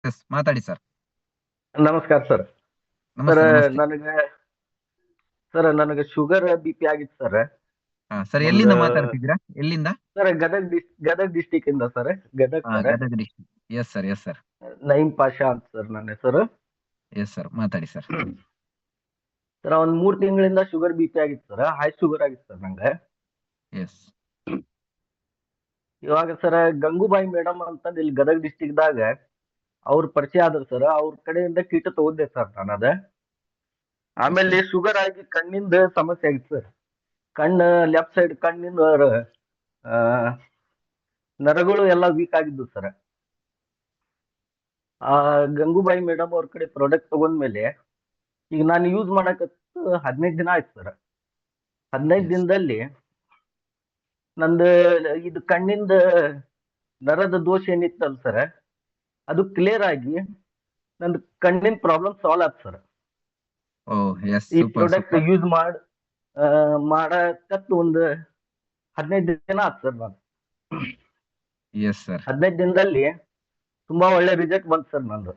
S ಮಾತಾಡಿ sir. ನಮಸ್ಕಾರ sir. Sir ನಮಸ್ತೆ ನಮಸ್ತೆ. ನನಗೆ ಶುಗರ್ BP ಆಗಿತ್ತು ಸರ್. ಸರ್ ಒಂದು ಎಲ್ಲಿಂದ ಮಾತಾಡ್ತಿದ್ದೀರಾ? ಎಲ್ಲಿಂದ? ಸರ್ ಗದಗ್ ಡಿಸ್ಟಿಕ್ ಇಂದ sir. Gadag sir. Gadag district. Yes sir, yes sir. Naeem Pasha ಅಂತ ಸರ್ ನನ್ನ ಹೆಸರು. ಎಸ್ ಸರ್, ಮಾತಾಡಿ ಸರ್. ಸರ್ ಒಂದ್ 3 ತಿಂಗಳಿಂದ ಶುಗರ್ BP ಆಗಿತ್ತು ಸರ್. ಹೈ ಶುಗರ್ ಆಗಿತ್ತು ಸರ್ ನಂಗೆ. ಎಸ್ ಇವಾಗ ಸರ್ ಗಂಗೂಬಾಯಿ ಮೇಡಮ್ ಅಂತಂದ್ ಇಲ್ಲಿ ಗದಗ್ ಡಿಸ್ಟಿಕ್ ದಾಗ ಅವ್ರ ಪರಿಚಯ ಆದ್ರು ಸರ್. ಅವ್ರ ಕಡೆಯಿಂದ ಕೀಟ ತಗೊಂಡೆ ಸರ್ ನಾನು ಅದ. ಆಮೇಲೆ ಶುಗರ್ ಆಗಿ ಕಣ್ಣಿಂದ ಸಮಸ್ಯೆ ಆಗಿತ್ತು ಸರ್. ಕಣ್ಣು ಲೆಫ್ಟ್ ಸೈಡ್ ಕಣ್ಣಿಂದ ಆ, ನರಗಳು ಎಲ್ಲ ವೀಕ್ ಆಗಿದ್ದು ಸರ್. ಆ ಗಂಗೂಬಾಯಿ ಮೇಡಮ್ ಅವ್ರ ಕಡೆ ಪ್ರಾಡಕ್ಟ್ ತಗೊಂಡ್ಮೇಲೆ ಈಗ ನಾನು ಯೂಸ್ ಮಾಡಕತ್ತು 15 ದಿನ ಆಯ್ತು ಸರ್. 15 ಎಸ್ ದಿನದಲ್ಲಿ ನಂದು ಇದು ಕಣ್ಣಿಂದ ನರದ ದೋಷ ಏನಿತ್ತಲ್ಲ ಸರ್, ಅದು ಕ್ಲಿಯರ್ ಆಗಿ ನಂದು ಕಣ್ಣಿನ ಪ್ರಾಬ್ಲಮ್ ಸಾಲ್ವ್ ಆಯ್ತು ಸರ್. ಓ ಎಸ್, ಈ ಸೂಪರ್ ಪ್ರಾಡಕ್ಟ್ ಸೂಪರ್. ಯೂಸ್ ಮಾಡಕತ್ತು ಒಂದು 15 ದಿನ ಆಯ್ತು ಸರ್. ನಾನು ಎಸ್ ಸರ್. 15 ದಿನದಲ್ಲಿ ತುಂಬಾ ಒಳ್ಳೆ ರಿಸಲ್ಟ್ ಬಂತು ಸರ್ ನಂದು.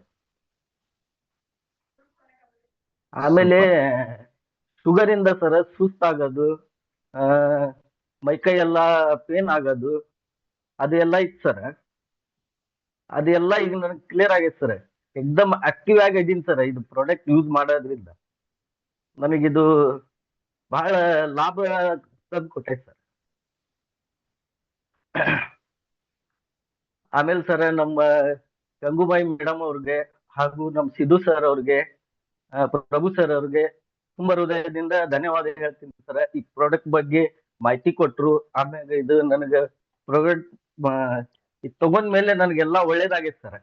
ಆಮೇಲೆ ಸೂಪರ್. ಶುಗರ್ ಇಂದ ಸರ್ ಸುಸ್ತಾಗೋದು, ಆ ಮೈಕೈ ಎಲ್ಲ ಪೇನ್ ಆಗೋದು ಅದೆಲ್ಲ ಇತ್ತು ಸರ್. ಅದೆಲ್ಲ ಈಗ ನನಗೆ ಕ್ಲಿಯರ್ ಆಗೈತೆ ಸರ್. ಎಕ್ದಮ್ ಆಕ್ಟಿವ್ ಆಗಿ ಇದೀನಿ ಸರ್. ಇದು ಪ್ರಾಡಕ್ಟ್ ಯೂಸ್ ಮಾಡೋದ್ರಿಂದ ನನಗಿದು ಬಹಳ ಲಾಭ ತಂದು ಕೊಟ್ಟೈತೆ ಸರ್. ಆಮೇಲೆ ಸರ್ ನಮ್ಮ ಗಂಗೂಬಾಯಿ ಮೇಡಮ್ ಅವ್ರಿಗೆ ಹಾಗೂ ನಮ್ಮ ಸಿದ್ದು ಸರ್ ಅವ್ರಿಗೆ, ಪ್ರಭು ಸರ್ ಅವ್ರಿಗೆ ತುಂಬಾ ಹೃದಯದಿಂದ ಧನ್ಯವಾದ ಹೇಳ್ತೀನಿ ಸರ್. ಈ ಪ್ರಾಡಕ್ಟ್ ಬಗ್ಗೆ ಮಾಹಿತಿ ಕೊಟ್ರು. ಆಮೇಲೆ ಇದು ನನಗೆ ಪ್ರಾಡಕ್ಟ್ ಇದು ತಗೊಂಡ್ಮೇಲೆ ನನಗೆಲ್ಲ ಒಳ್ಳೇದಾಗೈತೆ ಸರ್.